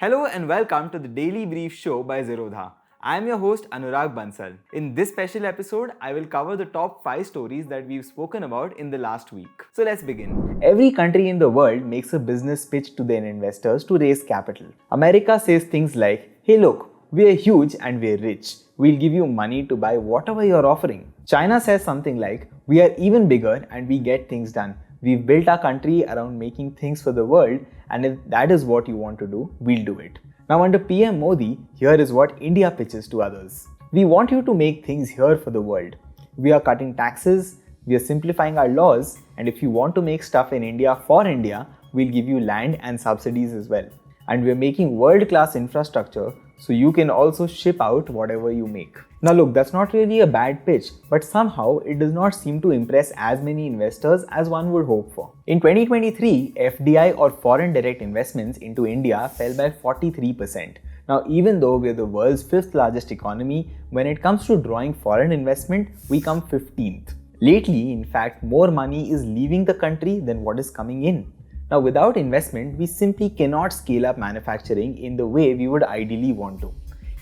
Hello and welcome to the Daily Brief Show by Zerodha. I am your host Anurag Bansal. In this special episode, I will cover the top 5 stories that we've spoken about in the last week. So let's begin. Every country in the world makes a business pitch to their investors to raise capital. America says things like, "Hey look, we are huge and we are rich. We'll give you money to buy whatever you're offering." China says something like, "We are even bigger and we get things done. We've built our country around making things for the world, and if that is what you want to do, we'll do it." Now under PM Modi, here is what India pitches to others. "We want you to make things here for the world. We are cutting taxes, we are simplifying our laws, and if you want to make stuff in India for India, we'll give you land and subsidies as well. And we're making world-class infrastructure so you can also ship out whatever you make." Now look, that's not really a bad pitch, but somehow it does not seem to impress as many investors as one would hope for. In 2023, FDI or foreign direct investments into India fell by 43%. Now even though we're the world's 5th largest economy, when it comes to drawing foreign investment, we come 15th. Lately, in fact, more money is leaving the country than what is coming in. Now without investment, we simply cannot scale up manufacturing in the way we would ideally want to.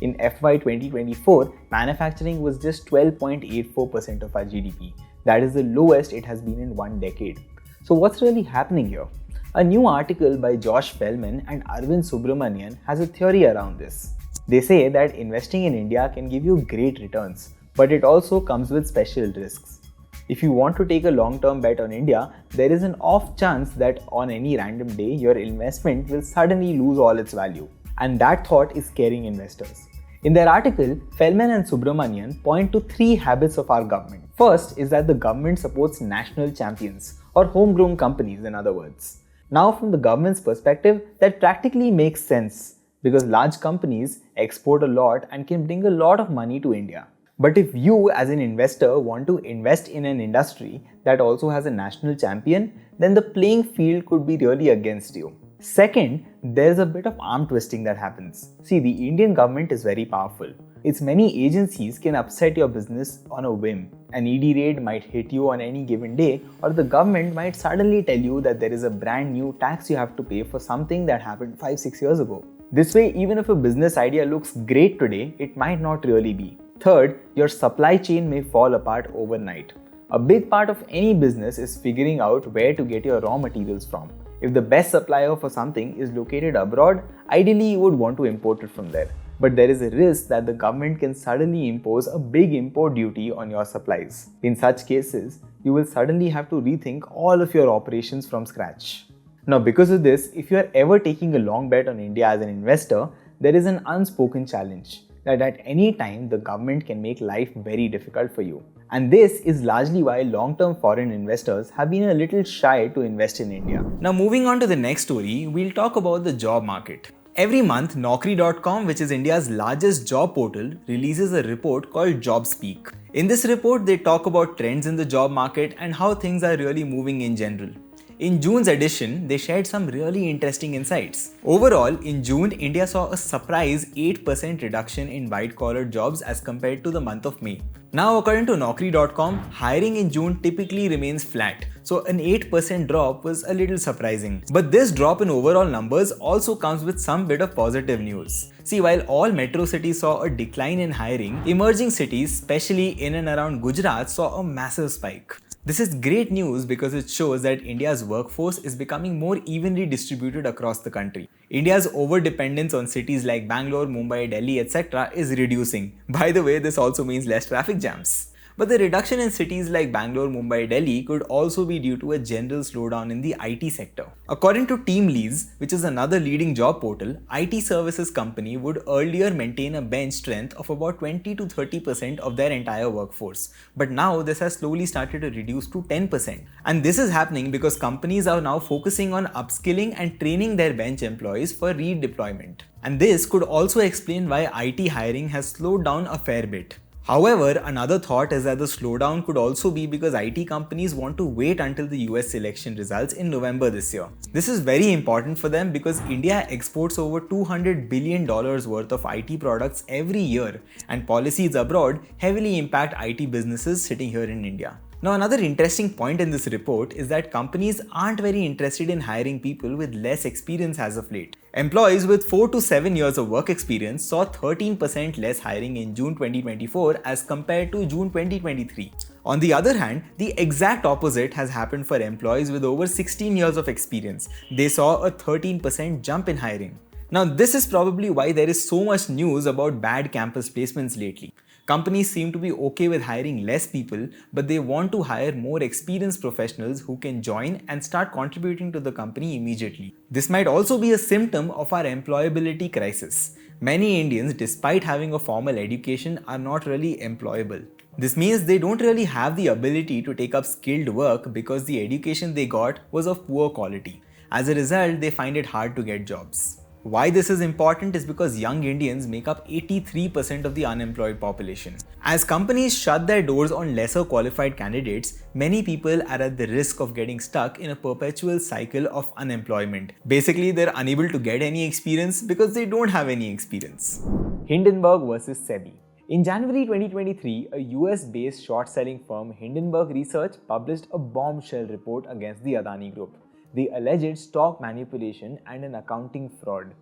In FY 2024, manufacturing was just 12.84% of our GDP. That is the lowest it has been in 1 decade. So what's really happening here? A new article by Josh Feldman and Arvind Subramanian has a theory around this. They say that investing in India can give you great returns, but it also comes with special risks. If you want to take a long-term bet on India, there is an off chance that on any random day, your investment will suddenly lose all its value. And that thought is scaring investors. In their article, Feldman and Subramanian point to 3 habits of our government. First is that the government supports national champions, or homegrown companies in other words. Now from the government's perspective, that practically makes sense because large companies export a lot and can bring a lot of money to India. But if you as an investor want to invest in an industry that also has a national champion, then the playing field could be really against you. Second, there's a bit of arm twisting that happens. See, the Indian government is very powerful. Its many agencies can upset your business on a whim. An ED raid might hit you on any given day, or the government might suddenly tell you that there is a brand new tax you have to pay for something that happened 5-6 years ago. This way, even if a business idea looks great today, it might not really be. Third, your supply chain may fall apart overnight. A big part of any business is figuring out where to get your raw materials from. If the best supplier for something is located abroad, ideally you would want to import it from there. But there is a risk that the government can suddenly impose a big import duty on your supplies. In such cases, you will suddenly have to rethink all of your operations from scratch. Now because of this, if you are ever taking a long bet on India as an investor, there is an unspoken challenge that at any time the government can make life very difficult for you. And this is largely why long-term foreign investors have been a little shy to invest in India. Now moving on to the next story, we'll talk about the job market. Every month, Naukri.com, which is India's largest job portal, releases a report called Job Speak. In this report, they talk about trends in the job market and how things are really moving in general. In June's edition, they shared some really interesting insights. Overall, in June, India saw a surprise 8% reduction in white-collar jobs as compared to the month of May. Now, according to Naukri.com, hiring in June typically remains flat, so an 8% drop was a little surprising. But this drop in overall numbers also comes with some bit of positive news. See, while all metro cities saw a decline in hiring, emerging cities, especially in and around Gujarat, saw a massive spike. This is great news because it shows that India's workforce is becoming more evenly distributed across the country. India's over-dependence on cities like Bangalore, Mumbai, Delhi, etc. is reducing. By the way, this also means less traffic jams. But the reduction in cities like Bangalore, Mumbai, Delhi could also be due to a general slowdown in the IT sector. According to TeamLease, which is another leading job portal, IT services company would earlier maintain a bench strength of about 20 to 30% of their entire workforce. But now this has slowly started to reduce to 10%. And this is happening because companies are now focusing on upskilling and training their bench employees for redeployment. And this could also explain why IT hiring has slowed down a fair bit. However, another thought is that the slowdown could also be because IT companies want to wait until the US election results in November this year. This is very important for them because India exports over $200 billion worth of IT products every year, and policies abroad heavily impact IT businesses sitting here in India. Now, another interesting point in this report is that companies aren't very interested in hiring people with less experience as of late, Employees with 4 to 7 years of work experience saw 13% less hiring in June 2024 as compared to June 2023. On the other hand, the exact opposite has happened for employees with over 16 years of experience. They saw a 13% jump in hiring. Now, this is probably why there is so much news about bad campus placements lately. Companies seem to be okay with hiring less people, but they want to hire more experienced professionals who can join and start contributing to the company immediately. This might also be a symptom of our employability crisis. Many Indians, despite having a formal education, are not really employable. This means they don't really have the ability to take up skilled work because the education they got was of poor quality. As a result, they find it hard to get jobs. Why this is important is because young Indians make up 83% of the unemployed population. As companies shut their doors on lesser qualified candidates, many people are at the risk of getting stuck in a perpetual cycle of unemployment. Basically, they're unable to get any experience because they don't have any experience. Hindenburg versus SEBI. In January 2023, a US-based short-selling firm Hindenburg Research published a bombshell report against the Adani Group, the alleged stock manipulation and an accounting fraud.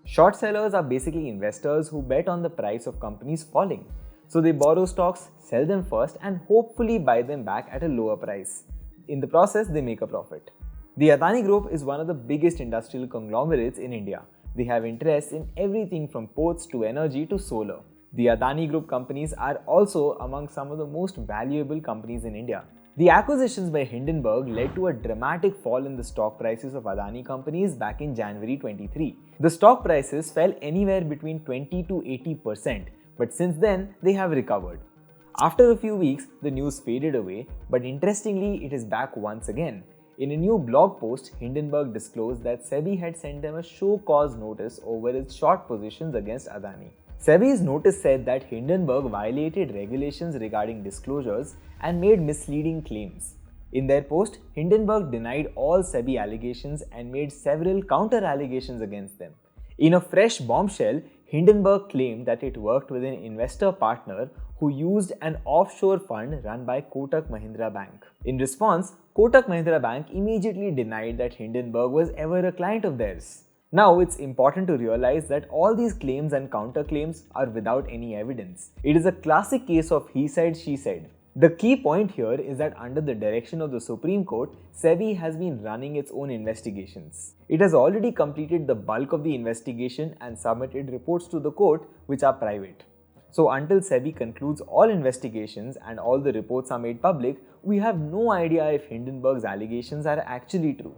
Short sellers are basically investors who bet on the price of companies falling. So they borrow stocks, sell them first, and hopefully buy them back at a lower price. In the process, they make a profit. The Adani Group is one of the biggest industrial conglomerates in India. They have interests in everything from ports to energy to solar. The Adani Group companies are also among some of the most valuable companies in India. The acquisitions by Hindenburg led to a dramatic fall in the stock prices of Adani companies back in January 23. The stock prices fell anywhere between 20 to 80%, but since then they have recovered. After a few weeks, the news faded away, but interestingly, it is back once again. In a new blog post, Hindenburg disclosed that SEBI had sent them a show cause notice over its short positions against Adani. SEBI's notice said that Hindenburg violated regulations regarding disclosures and made misleading claims. In their post, Hindenburg denied all SEBI allegations and made several counter-allegations against them. In a fresh bombshell, Hindenburg claimed that it worked with an investor partner who used an offshore fund run by Kotak Mahindra Bank. In response, Kotak Mahindra Bank immediately denied that Hindenburg was ever a client of theirs. Now, it's important to realize that all these claims and counterclaims are without any evidence. It is a classic case of he said, she said. The key point here is that under the direction of the Supreme Court, SEBI has been running its own investigations. It has already completed the bulk of the investigation and submitted reports to the court which are private. So until SEBI concludes all investigations and all the reports are made public, we have no idea if Hindenburg's allegations are actually true.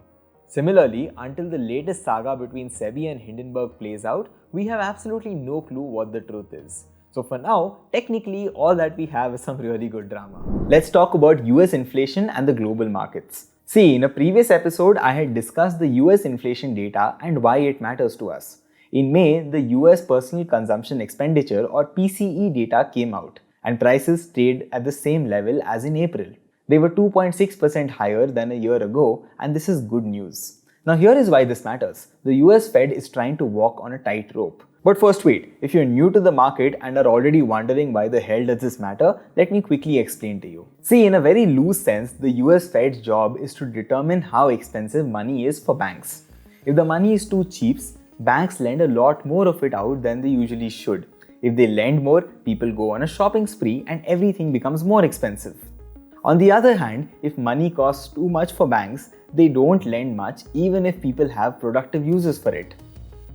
Similarly, until the latest saga between SEBI and Hindenburg plays out, we have absolutely no clue what the truth is. So for now, technically all that we have is some really good drama. Let's talk about US inflation and the global markets. See, in a previous episode, I had discussed the US inflation data and why it matters to us. In May, the US Personal Consumption Expenditure or PCE data came out and prices stayed at the same level as in April. They were 2.6% higher than a year ago, and this is good news. Now here is why this matters. The US Fed is trying to walk on a tightrope. But first wait, if you're new to the market and are already wondering why the hell does this matter, let me quickly explain to you. See, in a very loose sense, the US Fed's job is to determine how expensive money is for banks. If the money is too cheap, banks lend a lot more of it out than they usually should. If they lend more, people go on a shopping spree and everything becomes more expensive. On the other hand, if money costs too much for banks, they don't lend much even if people have productive uses for it.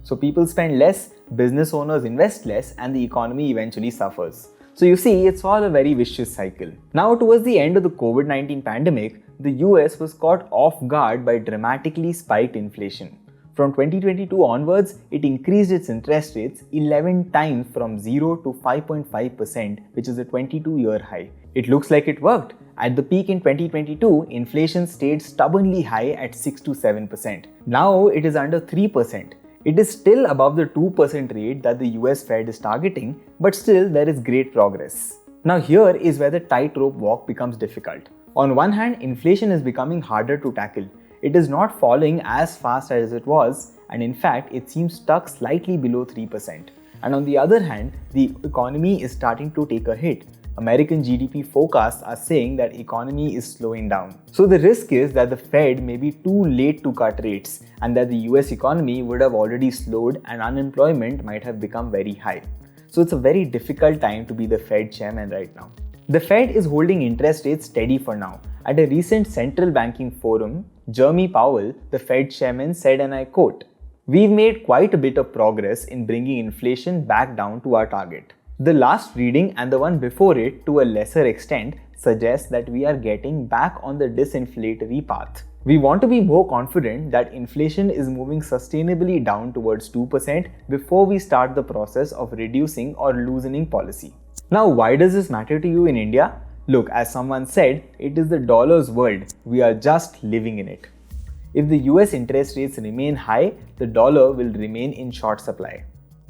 So people spend less, business owners invest less, and the economy eventually suffers. So you see, it's all a very vicious cycle. Now towards the end of the COVID-19 pandemic, the US was caught off guard by dramatically spiked inflation. From 2022 onwards, it increased its interest rates 11 times from 0 to 5.5%, which is a 22-year high. It looks like it worked. At the peak in 2022, inflation stayed stubbornly high at 6 to 7%. Now it is under 3%. It is still above the 2% rate that the US Fed is targeting, but still there is great progress. Now here is where the tightrope walk becomes difficult. On one hand, inflation is becoming harder to tackle. It is not falling as fast as it was, and in fact, it seems stuck slightly below 3%. And on the other hand, the economy is starting to take a hit. American GDP forecasts are saying that economy is slowing down. So the risk is that the Fed may be too late to cut rates and that the US economy would have already slowed and unemployment might have become very high. So it's a very difficult time to be the Fed chairman right now. The Fed is holding interest rates steady for now. At a recent central banking forum, Jeremy Powell, the Fed chairman, said, and I quote, "We've made quite a bit of progress in bringing inflation back down to our target. The last reading and the one before it, to a lesser extent, suggests that we are getting back on the disinflationary path. We want to be more confident that inflation is moving sustainably down towards 2% before we start the process of reducing or loosening policy." Now, why does this matter to you in India? Look, as someone said, it is the dollar's world. We are just living in it. If the US interest rates remain high, the dollar will remain in short supply.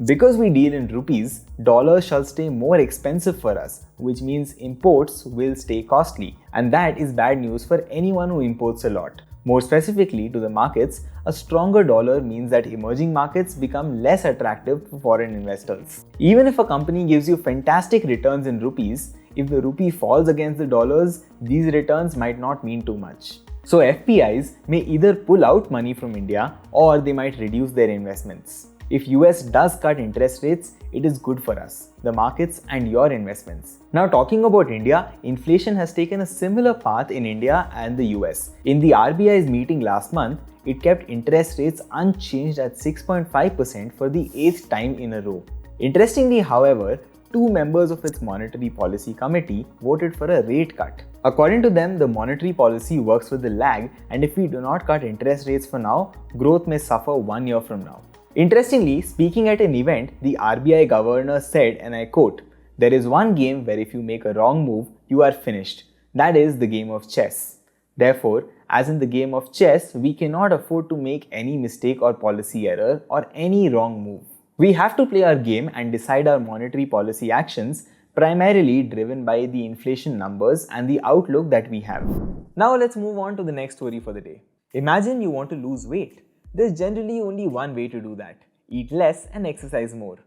Because we deal in rupees, dollars shall stay more expensive for us, which means imports will stay costly. And that is bad news for anyone who imports a lot. More specifically to the markets, a stronger dollar means that emerging markets become less attractive for foreign investors. Even if a company gives you fantastic returns in rupees, if the rupee falls against the dollars, these returns might not mean too much. So FPIs may either pull out money from India or they might reduce their investments. If US does cut interest rates, it is good for us, the markets and your investments. Now talking about India, inflation has taken a similar path in India and the US. In the RBI's meeting last month, it kept interest rates unchanged at 6.5% for the 8th time in a row. Interestingly, however, two members of its monetary policy committee voted for a rate cut. According to them, the monetary policy works with a lag, and if we do not cut interest rates for now, growth may suffer 1 year from now. Interestingly, speaking at an event, the RBI governor said, and I quote, "There is one game where if you make a wrong move, you are finished. That is the game of chess. Therefore, as in the game of chess, we cannot afford to make any mistake or policy error or any wrong move. We have to play our game and decide our monetary policy actions primarily driven by the inflation numbers and the outlook that we have." Now let's move on to the next story for the day. Imagine you want to lose weight. There's generally only one way to do that: eat less and exercise more.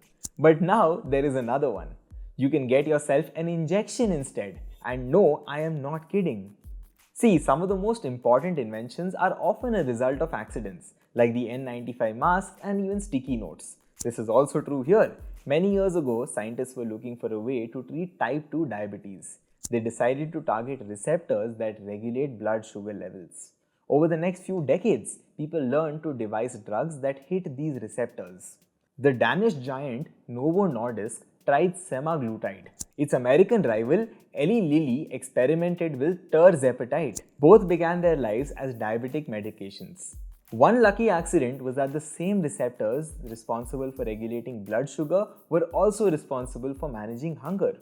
But now there is another one. You can get yourself an injection instead. And no, I am not kidding. See, some of the most important inventions are often a result of accidents, like the N95 mask and even sticky notes. This is also true here. Many years ago, scientists were looking for a way to treat type 2 diabetes. They decided to target receptors that regulate blood sugar levels. Over the next few decades, people learned to devise drugs that hit these receptors. The Danish giant Novo Nordisk tried semaglutide. Its American rival, Eli Lilly, experimented with tirzepatide. Both began their lives as diabetic medications. One lucky accident was that the same receptors responsible for regulating blood sugar were also responsible for managing hunger.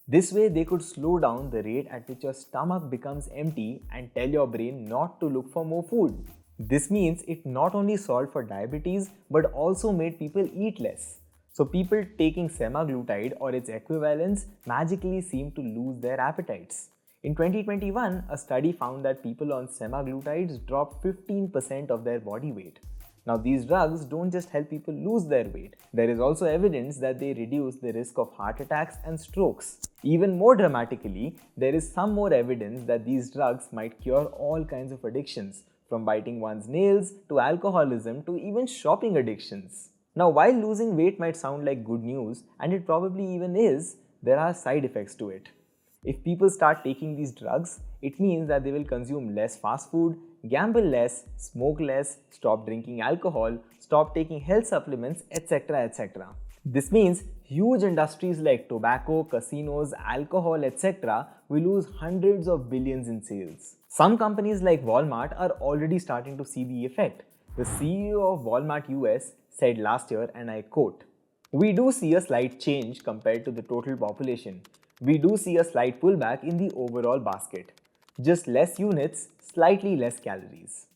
This way, they could slow down the rate at which your stomach becomes empty and tell your brain not to look for more food. This means it not only solved for diabetes but also made people eat less. So people taking semaglutide or its equivalents magically seemed to lose their appetites. In 2021, a study found that people on semaglutides dropped 15% of their body weight. Now, these drugs don't just help people lose their weight. There is also evidence that they reduce the risk of heart attacks and strokes. Even more dramatically, there is some more evidence that these drugs might cure all kinds of addictions, from biting one's nails to alcoholism to even shopping addictions. Now, while losing weight might sound like good news, and it probably even is, there are side effects to it. If people start taking these drugs, it means that they will consume less fast food, gamble less, smoke less, stop drinking alcohol, stop taking health supplements, etc. etc. This means huge industries like tobacco, casinos, alcohol, etc. will lose hundreds of billions in sales. Some companies like Walmart are already starting to see the effect. The CEO of Walmart US said last year, and I quote, "We do see a slight change compared to the total population. We do see a slight pullback in the overall basket. Just less units, slightly less calories."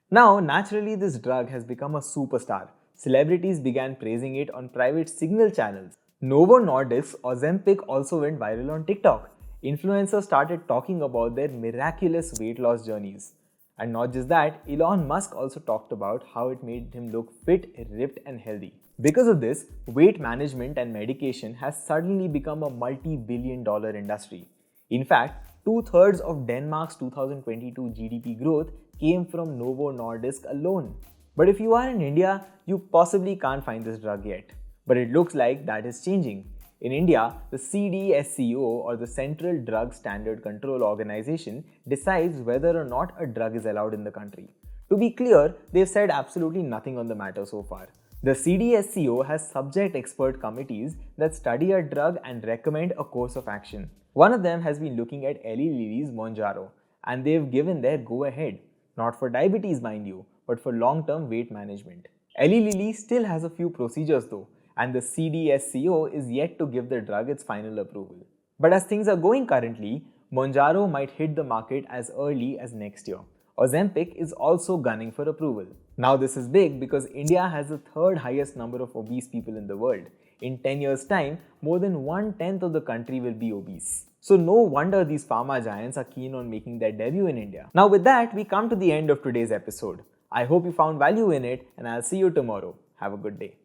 Now, naturally, this drug has become a superstar. Celebrities began praising it on private signal channels. Novo Nordisk's Ozempic also went viral on TikTok. Influencers started talking about their miraculous weight loss journeys. And not just that, Elon Musk also talked about how it made him look fit, ripped, and healthy. Because of this, weight management and medication has suddenly become a multi-billion-dollar industry. In fact, two-thirds of Denmark's 2022 GDP growth came from Novo Nordisk alone. But if you are in India, you possibly can't find this drug yet. But it looks like that is changing. In India, the CDSCO or the Central Drug Standard Control Organization decides whether or not a drug is allowed in the country. To be clear, they've said absolutely nothing on the matter so far. The CDSCO has subject expert committees that study a drug and recommend a course of action. One of them has been looking at Eli Lilly's Mounjaro, and they've given their go-ahead. Not for diabetes, mind you, but for long-term weight management. Eli Lilly still has a few procedures though, and the CDSCO is yet to give the drug its final approval. But as things are going currently, Mounjaro might hit the market as early as next year. Ozempic is also gunning for approval. Now this is big because India has the third highest number of obese people in the world. In 10 years' time, more than 1/10 of the country will be obese. So no wonder these pharma giants are keen on making their debut in India. Now with that, we come to the end of today's episode. I hope you found value in it and I'll see you tomorrow. Have a good day.